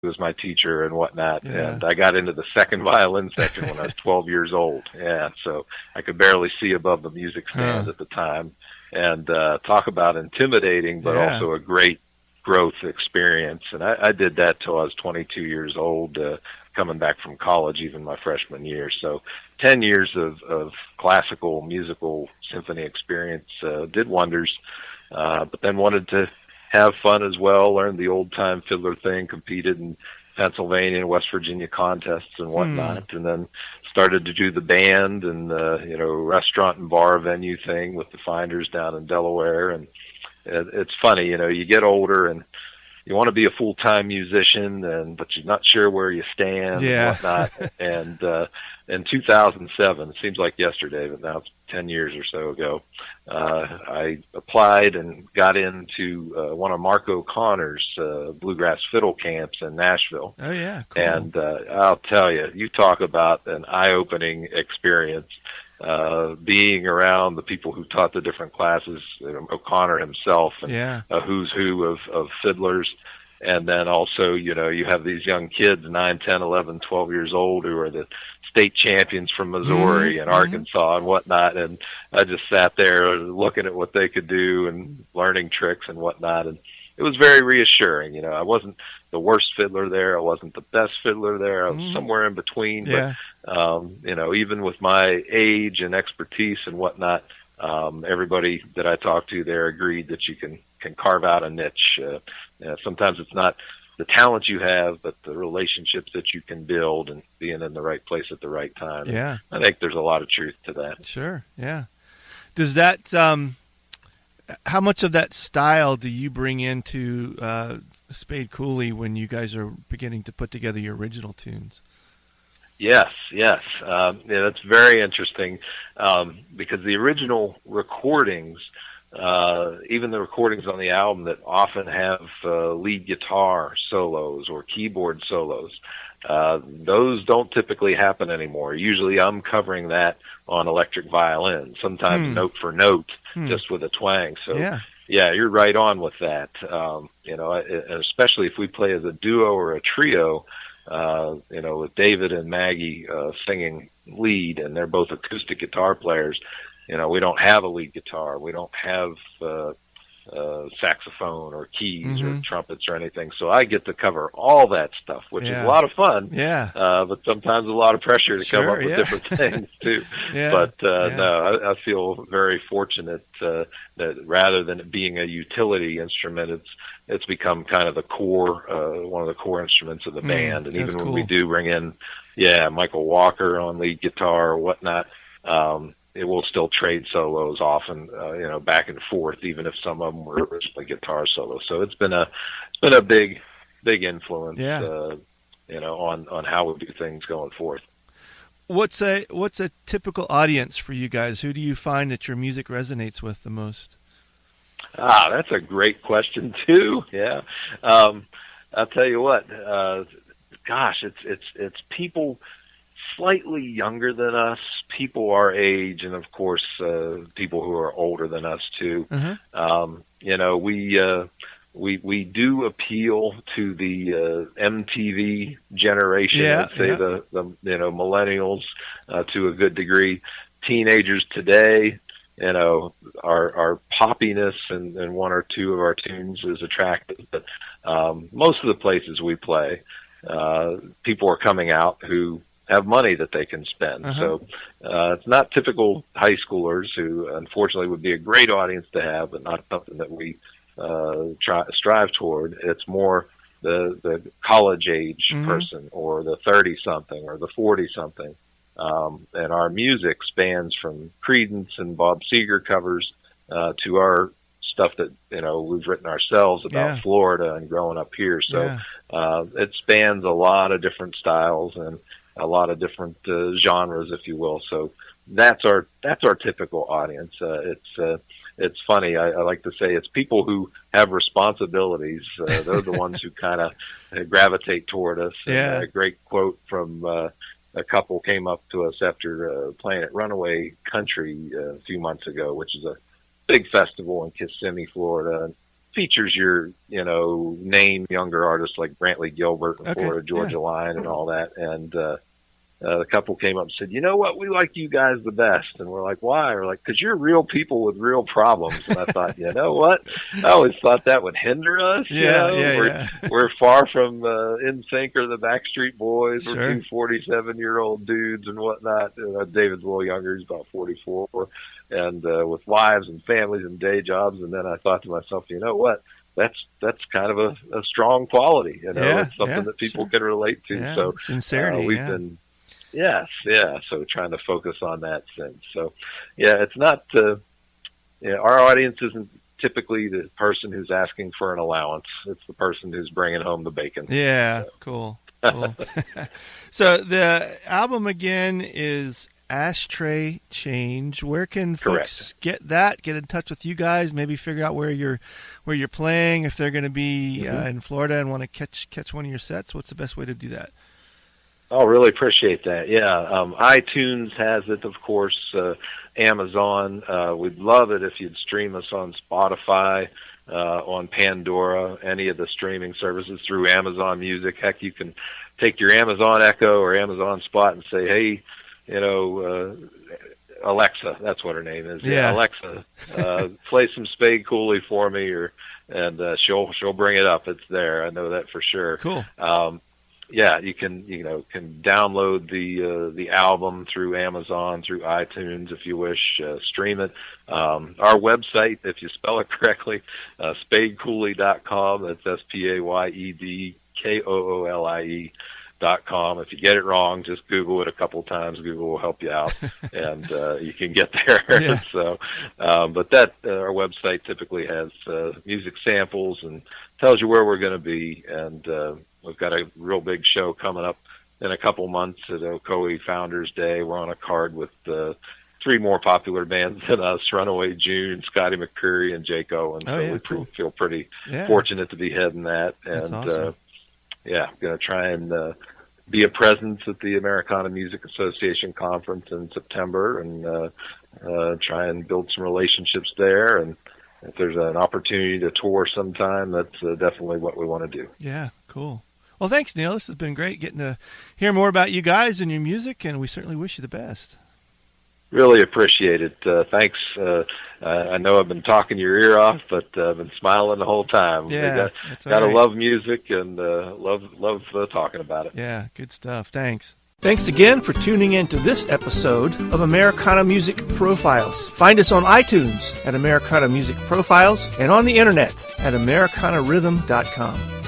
was my teacher and whatnot. Yeah. And I got into the second violin section when I was 12 years old. Yeah, so I could barely see above the music stand at the time. And talk about intimidating, but Yeah. also a great growth experience. And I did that till I was 22 years old, coming back from college, even my freshman year. So 10 years of classical musical symphony experience did wonders. But then wanted to have fun as well, learned the old time fiddler thing, competed in Pennsylvania and West Virginia contests and whatnot, and then started to do the band and restaurant and bar venue thing with the Finders down in Delaware. And it's funny, you get older and you want to be a full-time musician, but you're not sure where you stand and whatnot. And in 2007, it seems like yesterday, but now it's 10 years or so ago, I applied and got into one of Mark O'Connor's bluegrass fiddle camps in Nashville. Oh, yeah. Cool. And I'll tell you, you talk about an eye-opening experience. Being around the people who taught the different classes, O'Connor himself, and a who's who of fiddlers. And then also, you have these young kids, 9, 10, 11, 12 years old, who are the state champions from Missouri and Arkansas and whatnot. And I just sat there looking at what they could do and learning tricks and whatnot. And it was very reassuring. I wasn't the worst fiddler there. I wasn't the best fiddler there. I was somewhere in between. But, even with my age and expertise and whatnot, everybody that I talked to there agreed that you can carve out a niche. Sometimes it's not the talent you have, but the relationships that you can build and being in the right place at the right time. Yeah. I think there's a lot of truth to that. Sure. Yeah. Does that, how much of that style do you bring into Spayed Koolie when you guys are beginning to put together your original tunes? Yes. That's very interesting because the original recordings, even the recordings on the album that often have lead guitar solos or keyboard solos, those don't typically happen anymore. Usually I'm covering that on electric violin, sometimes note for note, just with a twang. So yeah, you're right on with that. Especially if we play as a duo or a trio, with David and Maggie singing lead, and they're both acoustic guitar players. We don't have a lead guitar. We don't have saxophone or keys or trumpets or anything. So I get to cover all that stuff, which is a lot of fun. Yeah. But sometimes a lot of pressure to come up with different things too. No, I feel very fortunate that rather than it being a utility instrument, it's become kind of the core, one of the core instruments of the band. And even when we do bring in, Michael Walker on lead guitar or whatnot, it will still trade solos often, back and forth, even if some of them were originally guitar solos. So it's been a big influence, on how we do things going forth. What's a typical audience for you guys? Who do you find that your music resonates with the most? That's a great question too. Yeah. I'll tell you what, it's people slightly younger than us, people our age, and of course, people who are older than us too. We do appeal to the MTV generation, let's say the millennials, to a good degree. Teenagers today, our poppiness and one or two of our tunes is attractive, but most of the places we play, people are coming out who have money that they can spend. So it's not typical high schoolers, who unfortunately would be a great audience to have, but not something that we strive toward. It's more the college age person, or the 30-something, or the 40-something. And our music spans from Creedence and Bob Seger covers to our stuff that we've written ourselves about Florida and growing up here. So it spans a lot of different styles and a lot of different genres, if you will. So that's our typical audience. It's funny. I like to say it's people who have responsibilities. They're the ones who kind of gravitate toward us. And a great quote from a couple came up to us after playing at Runaway Country a few months ago, which is a big festival in Kissimmee, Florida. features your, name younger artists like Brantley Gilbert and Florida Georgia Line and all that. And the couple came up and said, "You know what? We like you guys the best." And we're like, "Why?" We're like, "Because you're real people with real problems." And I thought, you know what? I always thought that would hinder us. We're far from NSYNC or the Backstreet Boys. Sure. We're two 47-year-old dudes and whatnot. David's a little younger; he's about 44, and with wives and families and day jobs. And then I thought to myself, you know what? That's kind of a strong quality. It's something that people can relate to. Yeah, so sincerity. We've been. Yes, yeah. So trying to focus on that since. So, it's not. Our audience isn't typically the person who's asking for an allowance. It's the person who's bringing home the bacon. Yeah, cool. So the album again is Ashtray Change. Where can folks get in touch with you guys? Maybe figure out where you're playing. If they're going to be in Florida and want to catch one of your sets, what's the best way to do that? Oh, really appreciate that. Yeah. iTunes has it, of course, Amazon. We'd love it if you'd stream us on Spotify, on Pandora, any of the streaming services through Amazon Music. Heck, you can take your Amazon Echo or Amazon Spot and say, "Hey, Alexa," that's what her name is. Yeah. Alexa, play some Spayed Koolie for me, and she'll bring it up. It's there. I know that for sure. Cool. You can download the album through Amazon, through iTunes if you wish. Stream it. Our website, if you spell it correctly, SpayedKoolie.com. That's SPAYDKOOLIE.com. If you get it wrong, just Google it a couple times. Google will help you out, and you can get there. Yeah. So, but that our website typically has music samples and tells you where we're going to be, and we've got a real big show coming up in a couple months at Ocoee Founders Day. We're on a card with three more popular bands than us: Runaway June, Scotty McCreery, and Jake Owen. We feel pretty fortunate to be heading that. And that's awesome. I'm going to try and be a presence at the Americana Music Association conference in September, and try and build some relationships there. And if there's an opportunity to tour sometime, that's definitely what we want to do. Yeah, cool. Well, thanks, Neal. This has been great getting to hear more about you guys and your music, and we certainly wish you the best. Really appreciate it. Thanks. I know I've been talking your ear off, but I've been smiling the whole time. Yeah, gotta love music and love talking about it. Yeah, good stuff. Thanks. Thanks again for tuning in to this episode of Americana Music Profiles. Find us on iTunes at Americana Music Profiles and on the internet at AmericanaRhythm.com.